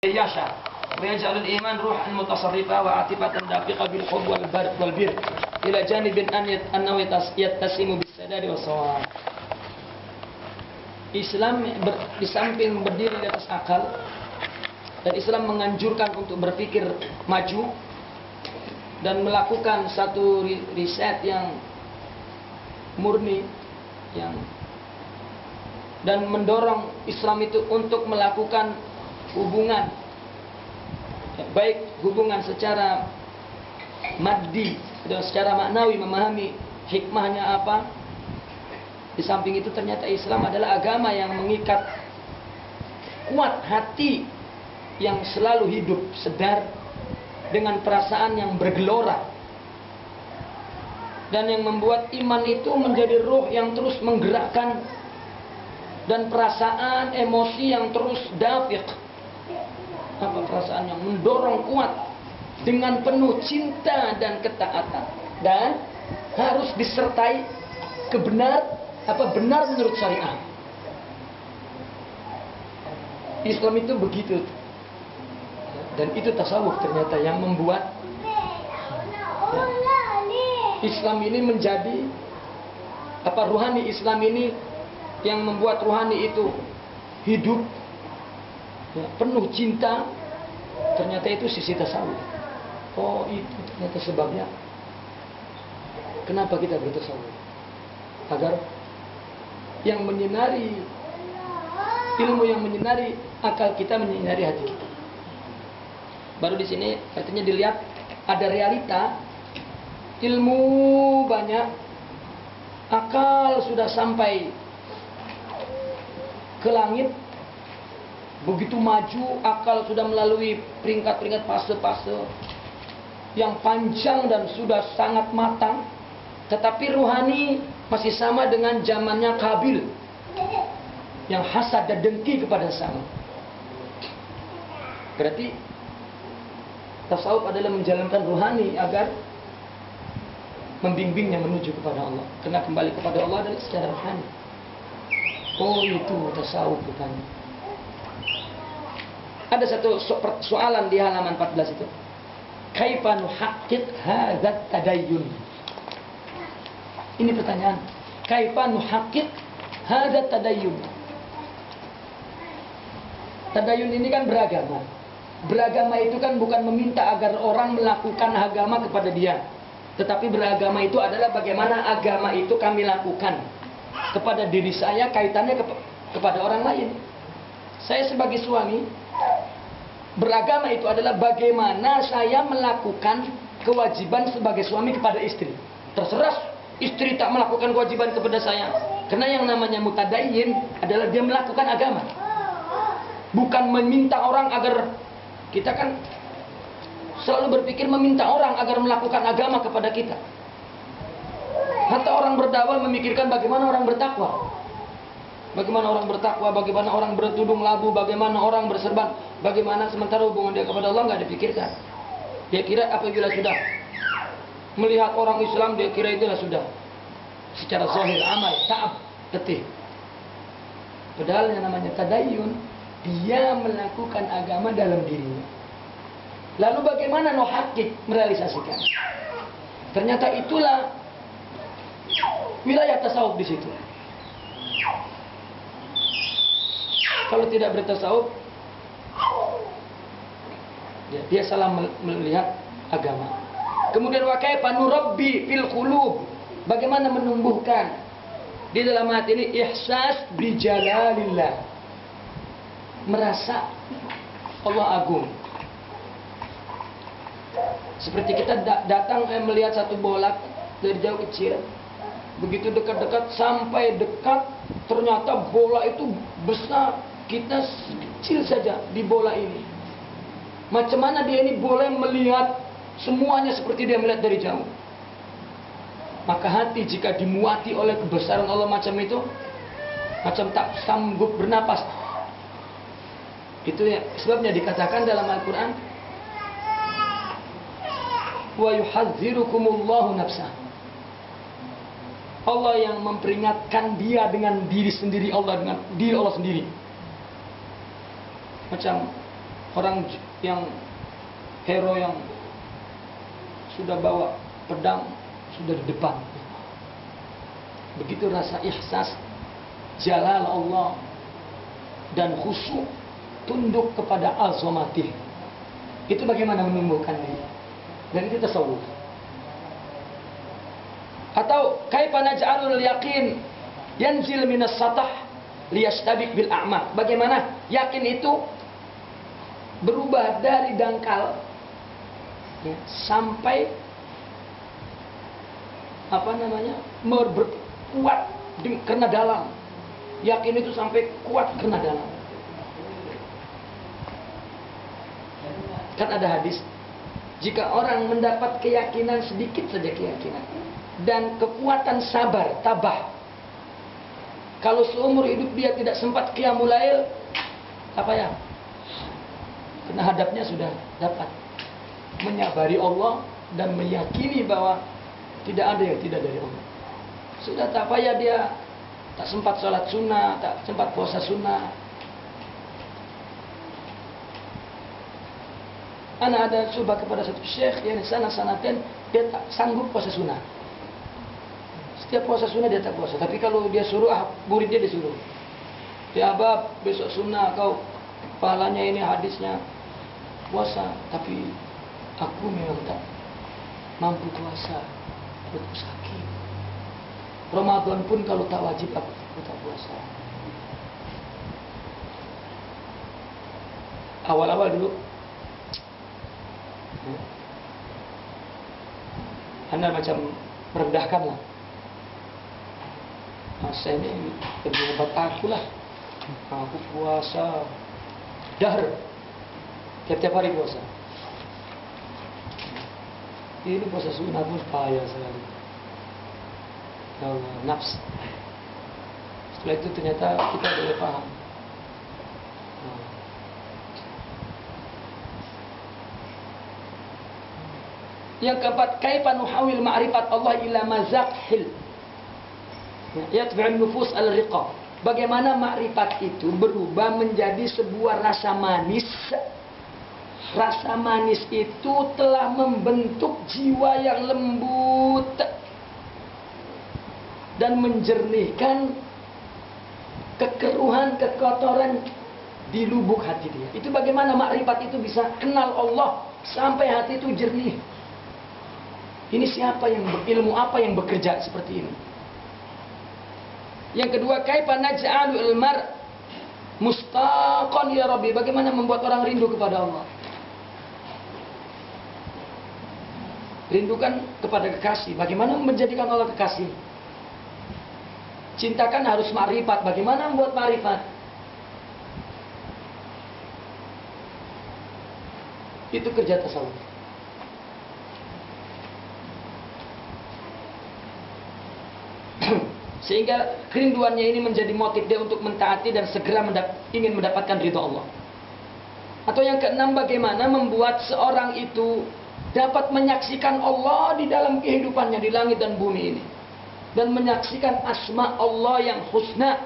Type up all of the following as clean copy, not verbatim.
يشاء ويجعل الإيمان روحا متصرفة وعاطفة دافقة بالحب والبر إلى جانب أنه يتسم بالسداد والصواب. Islam di samping berdiri di atas akal, dan Islam menganjurkan untuk berpikir maju dan melakukan satu riset yang murni, dan mendorong Islam itu untuk melakukan hubungan, baik hubungan secara maddi dan secara maknawi, memahami hikmahnya apa. Di samping itu ternyata Islam adalah agama yang mengikat kuat hati yang selalu hidup sedar dengan perasaan yang bergelora, dan yang membuat iman itu menjadi ruh yang terus menggerakkan dan perasaan emosi yang terus dafiq, perasaan yang mendorong kuat dengan penuh cinta dan ketaatan, dan harus disertai benar menurut syariah. Islam itu begitu, dan itu tasawuf ternyata yang membuat Islam ini menjadi ruhani. Islam ini yang membuat ruhani itu hidup, penuh cinta. Ternyata itu sisi tasawuf. Oh, itu ternyata sebabnya kenapa kita bertasawuf, agar yang menyinari ilmu, yang menyinari akal kita, menyinari hati kita. Baru di sini artinya dilihat ada realita, ilmu banyak, akal sudah sampai ke langit, begitu maju, akal sudah melalui peringkat-peringkat fase-fase yang panjang dan sudah sangat matang, tetapi ruhani masih sama dengan zamannya Kabil yang hasad dan dengki kepada sama. Berarti tasawuf adalah menjalankan ruhani agar membimbingnya menuju kepada Allah, karena kembali kepada Allah adalah secara ruhani. Oh, itu tasawuf rupanya. Ada satu soalan di halaman 14 itu. Kaifa nuhaqqiq hadzat tadayyun? Ini pertanyaan. Kaifa nuhaqqiq hadzat tadayyun? Tadayyun ini kan beragama. Beragama itu kan bukan meminta agar orang melakukan agama kepada dia, tetapi beragama itu adalah bagaimana agama itu kami lakukan kepada diri saya, kaitannya kepada orang lain. Saya sebagai suami, beragama itu adalah bagaimana saya melakukan kewajiban sebagai suami kepada istri. Terserah istri tak melakukan kewajiban kepada saya, karena yang namanya mutadayyin adalah dia melakukan agama, bukan meminta orang agar. Kita kan selalu berpikir meminta orang agar melakukan agama kepada kita. Hatta orang berdakwah memikirkan bagaimana orang bertakwa, bagaimana orang bertakwa, bagaimana orang bertudung labu, bagaimana orang berserban, bagaimana, sementara hubungan dia kepada Allah nggak dipikirkan. Dia kira apabila sudah melihat orang Islam, dia kira itulah sudah secara zahir amal, ta'ab, letih. Padahal yang namanya tadayyun, dia melakukan agama dalam dirinya. Lalu bagaimana nuhaqqiq, merealisasikan? Ternyata itulah wilayah tasawuf di situ. Kalau tidak bertasawuf, dia salah melihat agama. Kemudian wa kaifa nurabbi fil qulub, bagaimana menumbuhkan di dalam hati ini ihsas bi jalalillah, merasa Allah agung. Seperti kita datang melihat satu bola dari jauh kecil, begitu dekat-dekat sampai dekat, ternyata bola itu besar, kita kecil saja di bola ini. Macam mana dia ini boleh melihat semuanya seperti dia melihat dari jauh? Maka hati jika dimuati oleh kebesaran Allah macam itu, macam tak sanggup bernapas. Itu ya sebabnya dikatakan dalam Al-Quran, wa yuhadzirukumullahu nafsah. Allah yang memperingatkan dia dengan diri sendiri, Allah dengan diri Allah sendiri. Macam Orang yang hero yang sudah bawa pedang sudah di depan. Begitu rasa ihsas jalal Allah dan khusyuk tunduk kepada azamatih. Itu bagaimana menumbuhkan dia. Dan itu tasawuf. Atau kaifa naj'alul yaqin yanzil minas satah liyastabik bil a'mal. Bagaimana yakin itu berubah dari dangkal ya, sampai berkuat karena dalam. Yakin itu sampai kuat karena dalam. Kan ada hadis, jika orang mendapat keyakinan sedikit saja keyakinan dan kekuatan sabar, tabah, kalau seumur hidup dia tidak sempat qiyamul lail, apa ya? Karena hadapnya sudah dapat menyabari Allah dan meyakini bahwa tidak ada yang tidak dari Allah. Sudah tak payah dia tak sempat sholat sunnah, tak sempat puasa sunnah. Ana ada coba kepada satu syekh yang di sana sanaten, dia tak sanggup puasa sunnah. Setiap puasa sunnah dia tak puasa. Tapi kalau dia suruh muridnya disuruh. Ya abab, besok sunnah kau pahalanya ini hadisnya puasa. Tapi aku memang tak mampu puasa, perutku sakit. Ramadan pun kalau tak wajib aku tak puasa. Awal-awal dulu Anda macam merendahkan lah. Saya ini lebih hebat aku lah. Aku puasa dahr, tiap-tiap hari puasa. Ini puasa sunnah pun payah sekali. Ya Allah, nafs. Setelah itu ternyata kita boleh paham. Yang keempat, kaifa nuhawil ma'rifat Allah ila mazakhil yatba'un nufus al-riqa. Bagaimana makrifat itu berubah menjadi sebuah rasa manis. Rasa manis itu telah membentuk jiwa yang lembut dan menjernihkan kekeruhan, kekotoran di lubuk hati dia. Itu bagaimana makrifat itu bisa kenal Allah sampai hati itu jernih. Ini siapa yang berilmu, apa yang bekerja seperti ini? Yang kedua, kaifa naj'alul mar mustaqan ya Rabbi. Bagaimana membuat orang rindu kepada Allah? Rindukan kepada kekasih. Bagaimana menjadikan Allah kekasih? Cintakan harus ma'rifat. Bagaimana membuat ma'rifat? Itu kerja tasawuf. Sehingga kerinduannya ini menjadi motif dia untuk mentaati dan segera ingin mendapatkan ridha Allah. Atau yang keenam, bagaimana membuat seorang itu dapat menyaksikan Allah di dalam kehidupannya di langit dan bumi ini. Dan menyaksikan asma Allah yang husna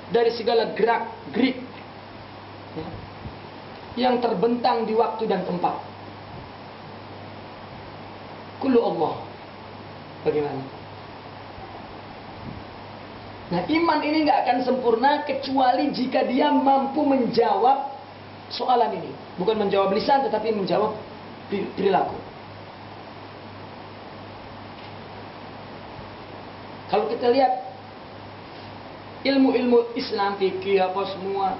dari segala gerak-gerik ya, yang terbentang di waktu dan tempat. Kullu Allah. Bagaimana? Nah, iman ini nggak akan sempurna kecuali jika dia mampu menjawab soalan ini. Bukan menjawab lisan, tetapi menjawab perilaku. Kalau kita lihat ilmu-ilmu Islam, fikih apa semua,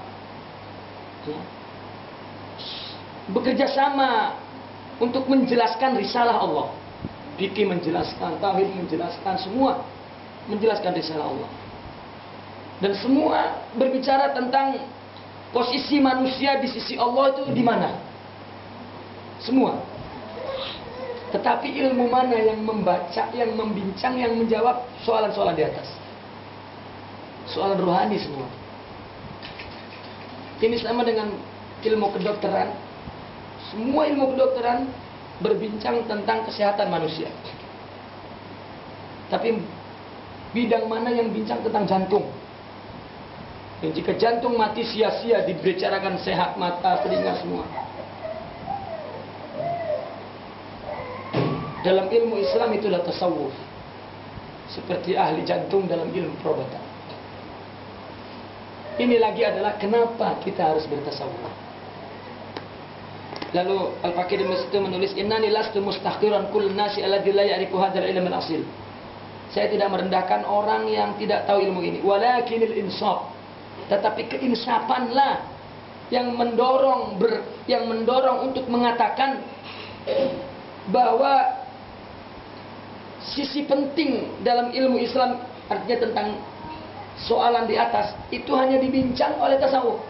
ya, bekerja sama untuk menjelaskan risalah Allah. Fikih menjelaskan, tauhid menjelaskan, semua menjelaskan risalah Allah. Dan semua berbicara tentang posisi manusia di sisi Allah itu di mana. Semua. Tetapi ilmu mana yang membaca, yang membincang, yang menjawab soalan-soalan di atas. Soalan rohani semua. Ini sama dengan ilmu kedokteran. Semua ilmu kedokteran berbincang tentang kesehatan manusia. Tapi bidang mana yang bincang tentang jantung? Dan jika jantung mati sia-sia dibicarakan sehat mata, telinga semua. Dalam ilmu Islam itulah tasawuf. Seperti ahli jantung dalam ilmu perobatan. Ini lagi adalah kenapa kita harus bertasawuf. Lalu Al-Faqih di situ menulis, innani lastu mustahqiran kull nasi alladzi la ya'rifu hadzal ilm al-asil. Saya tidak merendahkan orang yang tidak tahu ilmu ini. Walakinil insaf. Tetapi keinsafanlah yang mendorong untuk mengatakan bahwa sisi penting dalam ilmu Islam, artinya tentang soalan di atas, itu hanya dibincang oleh tasawuf.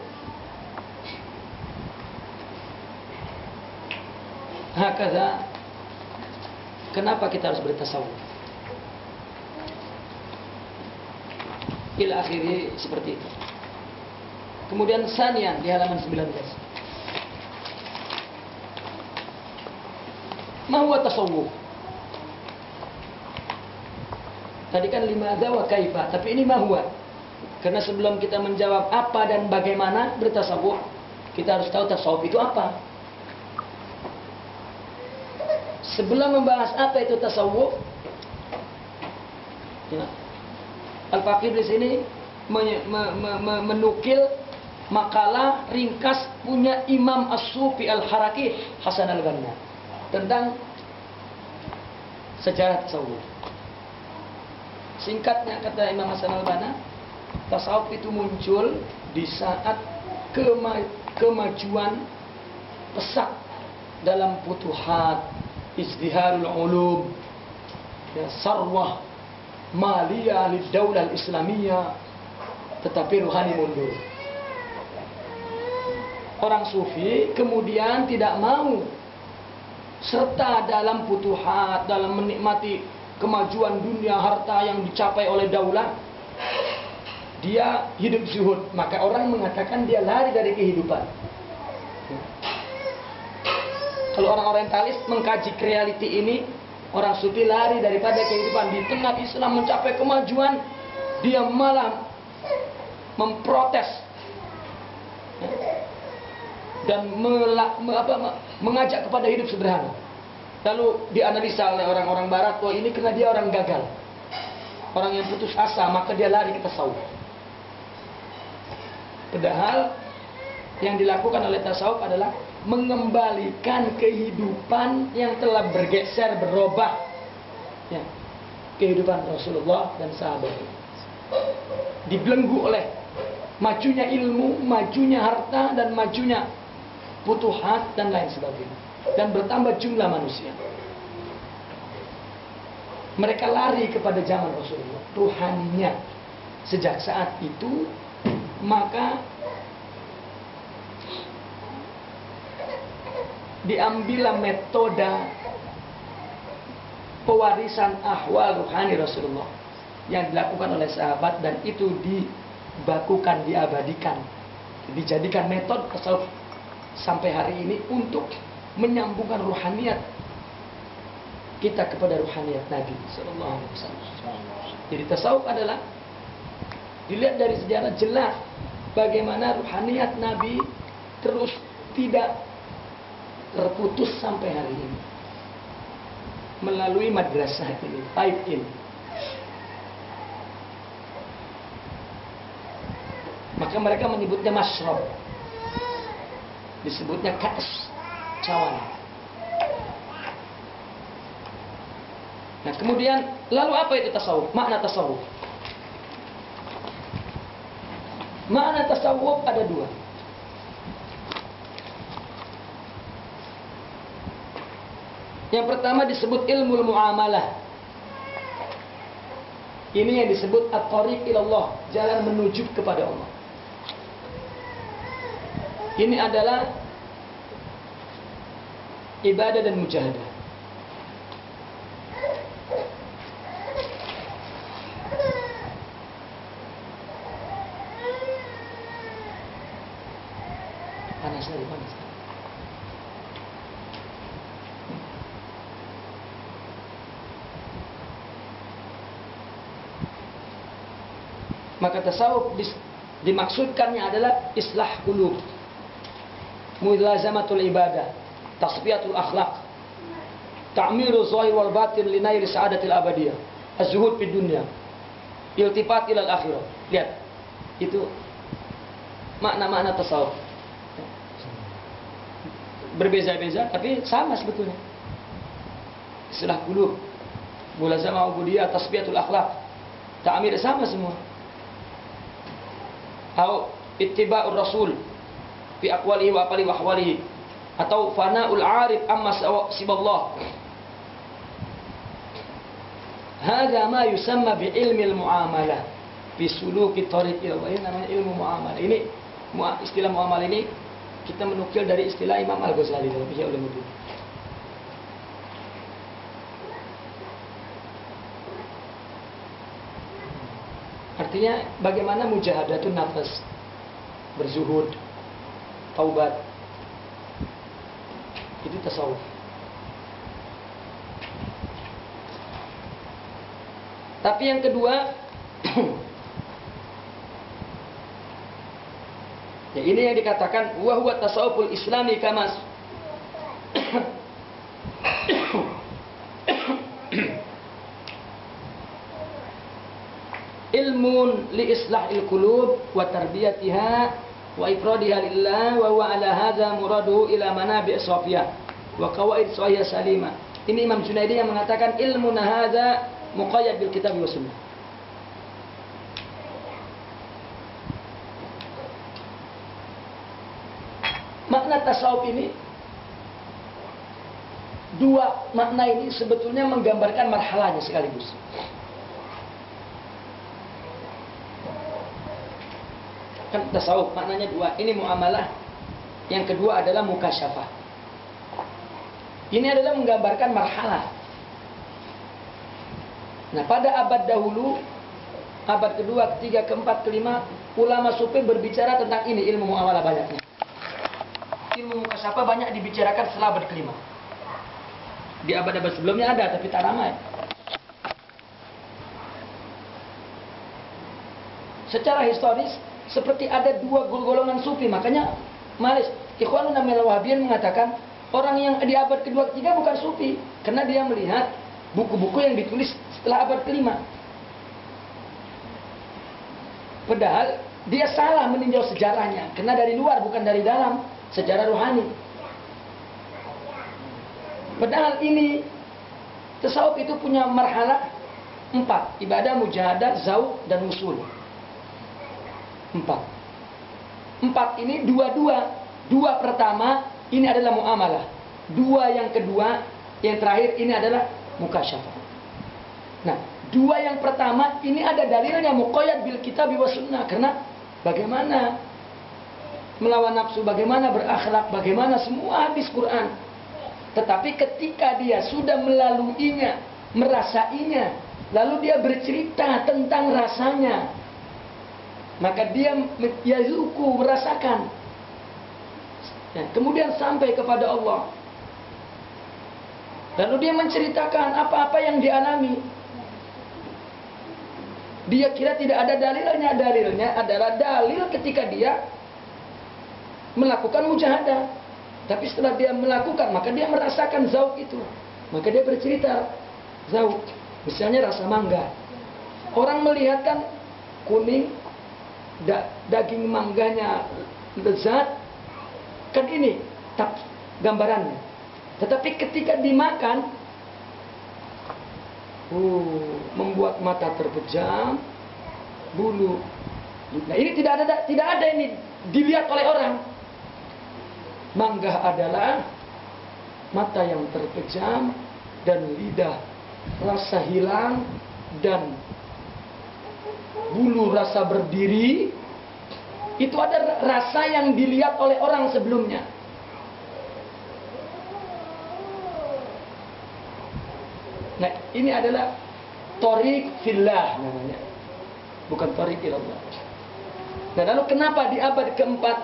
Hakadha, kenapa kita harus bertasawuf? Ila akhiri seperti itu. Kemudian sanian di halaman 19. Ma huwa tasawuf? Tadi kan limadza wa kaifa, tapi ini ma huwa. Karena sebelum kita menjawab apa dan bagaimana bertasawuf, kita harus tahu tasawuf itu apa. Sebelum membahas apa itu tasawuf, ya, Al-Faqih di sini menukil makalah ringkas punya Imam As-Sufi Al-Haraki Hasan Al-Banna tentang sejarah tasawuf. Singkatnya kata Imam Hasan Al-Banna, tasawuf itu muncul di saat kemajuan pesat dalam futuhat, izdiharul ulum, ya, sarwah maliyah lid-daulah al-islamiyah, tetapi ruhani mundur. Orang sufi kemudian tidak mau serta dalam futuhat, dalam menikmati kemajuan dunia, harta yang dicapai oleh daulah. Dia hidup zuhud, maka orang mengatakan dia lari dari kehidupan. Kalau orang orientalis mengkaji reality ini, orang sufi lari daripada kehidupan. Di tengah Islam mencapai kemajuan, dia malah memprotes dan mengajak kepada hidup sederhana. Lalu dianalisa oleh orang-orang barat, oh ini karena dia orang gagal, orang yang putus asa, maka dia lari ke tasawuf. Padahal yang dilakukan oleh tasawuf adalah mengembalikan kehidupan yang telah bergeser, berubah, ya, kehidupan Rasulullah dan sahabat. Dibelenggu oleh majunya ilmu, majunya harta, dan majunya futuhat dan lain sebagainya, dan bertambah jumlah manusia. Mereka lari kepada zaman Rasulullah, ruhaninya. Sejak saat itu, maka diambillah metode pewarisan ahwal ruhani Rasulullah yang dilakukan oleh sahabat, dan itu dibakukan, diabadikan, dijadikan metode tasawuf sampai hari ini untuk menyambungkan ruhaniyat kita kepada ruhaniyat Nabi sallallahu alaihi wasallam. Jadi tasawuf adalah dilihat dari sejarah jelas bagaimana ruhaniyat Nabi terus tidak terputus sampai hari ini melalui madrasah ini, taib ini. Maka mereka menyebutnya masyrab, disebutnya kaas, cawan. Nah kemudian, lalu apa itu tasawuf? Makna tasawuf. Makna tasawuf ada dua. Yang pertama disebut ilmu muamalah. Ini yang disebut at-thariq ilallah, jalan menuju kepada Allah. Ini adalah ibadah dan mujahadah. Panas sekali, panas sekali. Maka tasawuf dimaksudkannya adalah islah qulub, mulazamatul ibadah, tasfiyatul akhlaq, ta'miru zahir wal batin li nail sa'adatil abadiyah, az-zuhud fid dunya, iltifat ilal akhirah. Lihat, itu makna-makna tasawuf. Berbeza-beza tapi sama sebetulnya. Islah qulub, mulazamah ubudiyah, tasfiyatul akhlaq, ta'mir, sama semua. Atau ittiba'ur rasul fi aqwalihi wa afalihi wa ahwalihi, atau fana'ul 'arif amma siballah. Hadza ma yusamma bi ilmil muamalah fi suluki thariq ila Allah. Ini namanya ilmu muamalah. Ini istilah muamalah ini kita menukil dari istilah Imam Al-Ghazali dalam Ihya Ulumuddin. Artinya bagaimana mujahadatun nafas, berzuhud, taubat. Itu tasawuf. Tapi yang kedua, ya ini yang dikatakan wa huwa tasawuful islami kamas. Ilmun li islahil qulub wa tarbiyatiha wa ifradiha lillah wa huwa ala hadza muraduhu ila manabi' safiyah wa qawaid sahih salimah. Ini Imam Junaidi yang mengatakan ilmu hadza muqayyad bil kitab wa sunnah. Makna tasawuf ini, dua makna ini sebetulnya menggambarkan marhalahnya sekaligus. Kan tasawuf maknanya dua. Ini muamalah. Yang kedua adalah mukasyafah. Ini adalah menggambarkan marhalah. Nah, pada abad dahulu, abad kedua, ketiga, keempat, kelima, ulama sufi berbicara tentang ini, ilmu muamalah banyaknya. Ilmu mukasyafah banyak dibicarakan setelah abad kelima. Di abad-abad sebelumnya ada, tapi tak ramai. Secara historis, seperti ada dua golongan sufi. Makanya Malis Ikhwanul Wahabiyin mengatakan orang yang di abad kedua ketiga bukan sufi, karena dia melihat buku-buku yang ditulis setelah abad kelima. Padahal dia salah meninjau sejarahnya, karena dari luar bukan dari dalam, sejarah rohani. Padahal ini tasawuf itu punya marhalah 4, ibadah, mujahadah, zauq, dan usul. 4 ini dua pertama ini adalah muamalah, 2 yang kedua, yang terakhir ini adalah mukasyafah. Nah, 2 yang pertama ini ada dalilnya muqayyad bil kitab wa sunnah, karena bagaimana melawan nafsu, bagaimana berakhlak, bagaimana semua hadis Quran. Tetapi ketika dia sudah melaluinya, merasainya, lalu dia bercerita tentang rasanya, maka dia yazuku, merasakan. Ya, kemudian sampai kepada Allah. Lalu dia menceritakan apa-apa yang dialami. Dia kira tidak ada dalilnya. Dalilnya adalah dalil ketika dia melakukan mujahadah. Tapi setelah dia melakukan, maka dia merasakan zauq itu. Maka dia bercerita zauq. Misalnya rasa mangga. Orang melihat kan kuning, daging mangganya lezat, kan ini gambarannya. Tetapi ketika dimakan, membuat mata terpejam, bulu. Nah, ini tidak ada ini dilihat oleh orang. Mangga adalah mata yang terpejam dan lidah rasa hilang dan bulu rasa berdiri. Itu ada rasa yang dilihat oleh orang sebelumnya. Nah, ini adalah thariq fillah namanya, bukan thariq ilallah. Nah, lalu kenapa di abad keempat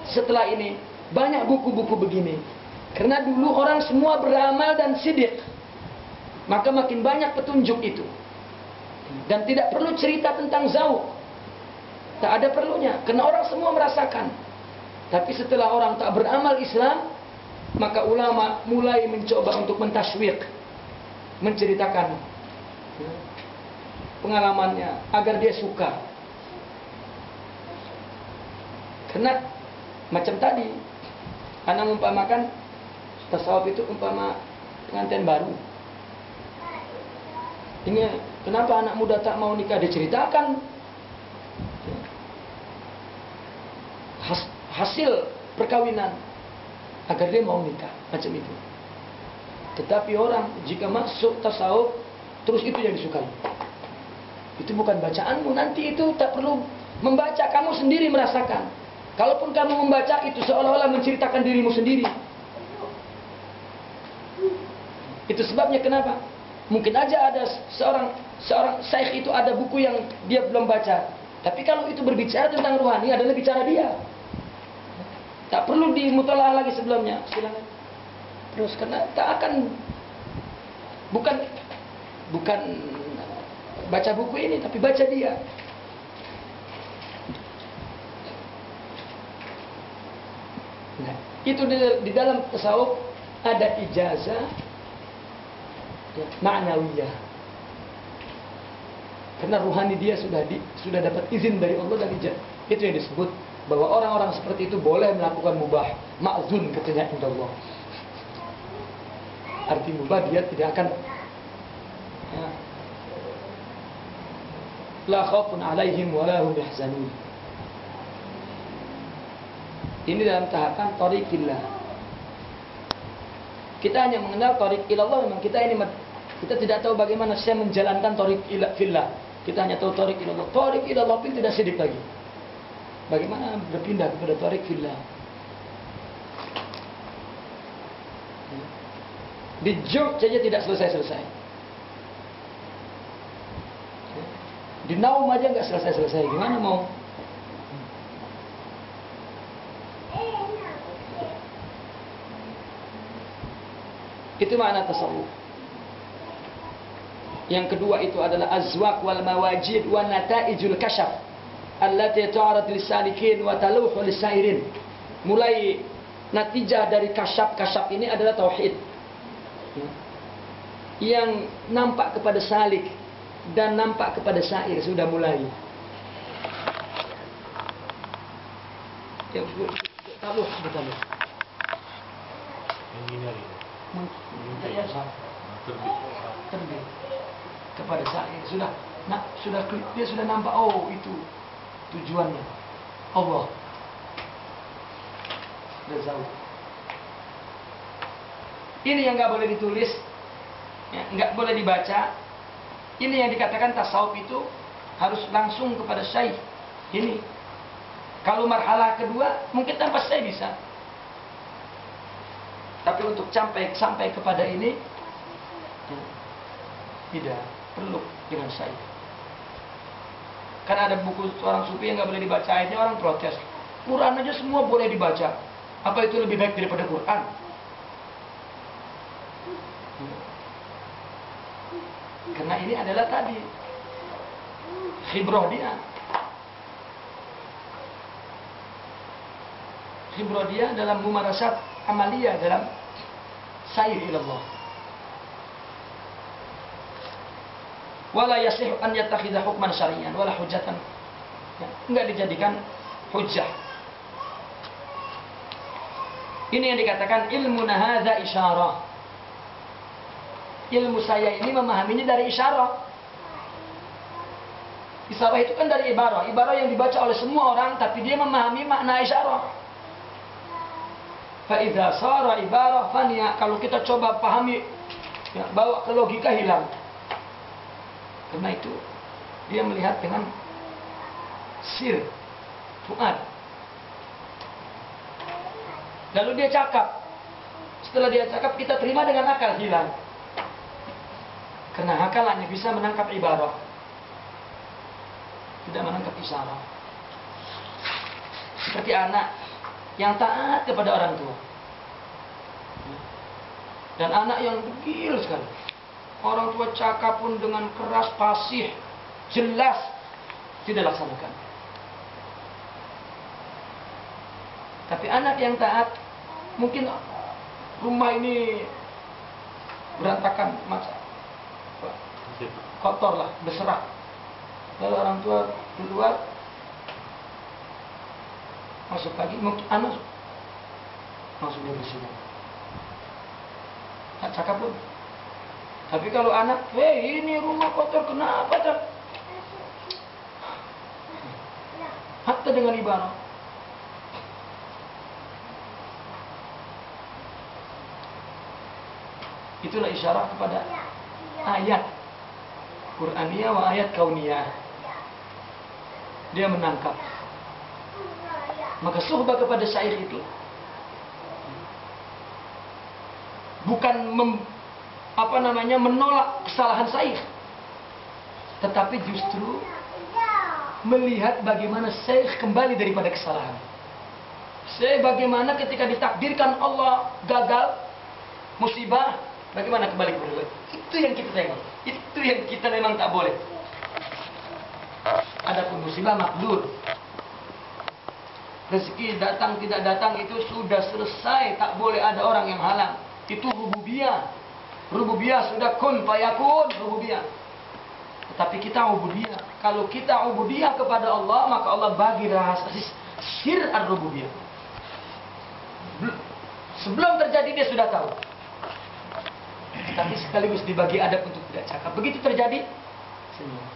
setelah ini banyak buku-buku begini? Karena dulu orang semua beramal dan sidik, maka makin banyak petunjuk itu. Dan tidak perlu cerita tentang zauq. Tak ada perlunya, karena orang semua merasakan. Tapi setelah orang tak beramal Islam, maka ulama mulai mencoba untuk mentasywik, menceritakan pengalamannya agar dia suka. Karena macam tadi, anak mengumpamakan tasawuf itu umpama pengantin baru. Ini kenapa anak muda tak mau nikah, diceritakan hasil perkawinan agar dia mau nikah, macam itu. Tetapi orang jika masuk tasawuf terus itu yang disukai. Itu bukan bacaanmu, nanti itu tak perlu membaca, kamu sendiri merasakan. Kalaupun kamu membaca itu seolah-olah menceritakan dirimu sendiri. Itu sebabnya kenapa? Mungkin aja ada seorang syekh itu ada buku yang dia belum baca. Tapi kalau itu berbicara tentang rohani adalah bicara dia. Tak perlu dimutalaah lagi sebelumnya. Silakan. Terus karena tak akan bukan baca buku ini, tapi baca dia. Nah, itu di dalam tasawuf ada ijazah ma'nawiyah. Karena ruhani dia sudah dapat izin dari Allah dan ijazah. Itu yang disebut bahwa orang-orang seperti itu boleh melakukan mubah, ma'zun katanya inda Allah. Arti mubah dia tidak akan la khaufun alaihim wa la hum yahzanun. Ini dalam tahapan thariqillah. Kita hanya mengenal thariq ilallah, memang kita tidak tahu bagaimana saya menjalankan thariq fillah. Kita hanya tahu thariq ilallah. Thariq ilallah pun tidak sidik lagi. Bagaimana berpindah kepada thariq fillah? Di jog saja tidak selesai-selesai. Di naum aja nggak selesai-selesai. Gimana mau? Itu makna tasawuf. Yang kedua itu adalah azwaq wal mawajid wa nataijul kashaf allati ta'arad lis-salikin wa taluhu lis-sairin. Mulai natijah dari kasyaf ini adalah tauhid. Yang nampak kepada salik dan nampak kepada sair sudah mulai. Ya, taluh betul. Terbit kepada sair sudah. Nah, dia sudah nampak, oh itu tujuannya Allah. Sudah jauh. Ini yang nggak boleh ditulis, ya, nggak boleh dibaca. Ini yang dikatakan tasawuf itu harus langsung kepada syekh. Ini kalau marhalah kedua mungkin tanpa syekh bisa. Tapi untuk sampai kepada ini ya, tidak perlu dengan syekh. Karena ada buku seorang sufi yang nggak boleh dibaca, akhirnya orang protes. Quran aja semua boleh dibaca. Apa itu lebih baik daripada Quran? Karena ini adalah tadi khibrah dia. Khibrah dia dalam mumarasat amaliyah, dalam sair ilallah. Wala yasih an yattakhidha hukman syar'iyyan wala hujjatan. Enggak dijadikan hujjah. Ini yang dikatakan ilmu hadza isyarah. Ilmu saya ini memahaminya dari isyarat. Isyarat itu kan dari ibarah. Ibarah yang dibaca oleh semua orang, tapi dia memahami makna isyarat. Fa'idha sara ibarah faniya. Kalau kita coba pahami, ya, bawa ke logika hilang. Karena itu dia melihat dengan sir, fuad. Lalu dia cakap. Setelah dia cakap, kita terima dengan akal, hilang. Karena akal hanya bisa menangkap ibarah, tidak menangkap isyarat. Seperti anak yang taat kepada orang tua, dan anak yang degil sekali. Orang tua cakap pun dengan keras, fasih, jelas, tidak laksanakan. Tapi anak yang taat, mungkin rumah ini berantakan, kotor lah, berserak. Lalu orang tua keluar, masuk lagi, mungkin anak langsung dia bersihkan. Tak cakap pun. Tapi kalau anak, ini rumah kotor, kenapa tak? Hatta dengan ibarat. Itulah isyarat kepada ayat Qur'aniyah wa ayat kauniyah. Dia menangkap. Maka suhbah kepada syaikh itu bukan menolak kesalahan syaikh, tetapi justru melihat bagaimana syaikh kembali daripada kesalahan. Bagaimana ketika ditakdirkan Allah gagal, musibah, bagaimana kembali kepada Allah. Itu yang kita tengok. Itu yang kita memang tak boleh. Adapun musibah makdur. Rezeki datang tidak datang itu sudah selesai, tak boleh ada orang yang halang. Itu rububiyah. Rububiyah sudah kun fayakun rububiyah. Tetapi kita ubudiyah. Kalau kita ubudiyah kepada Allah, maka Allah bagi rahasia sir ar-rububiyah. Sebelum terjadi dia sudah tahu. Tapi sekaligus dibagi adab untuk tidak cakap. Begitu terjadi, senyum.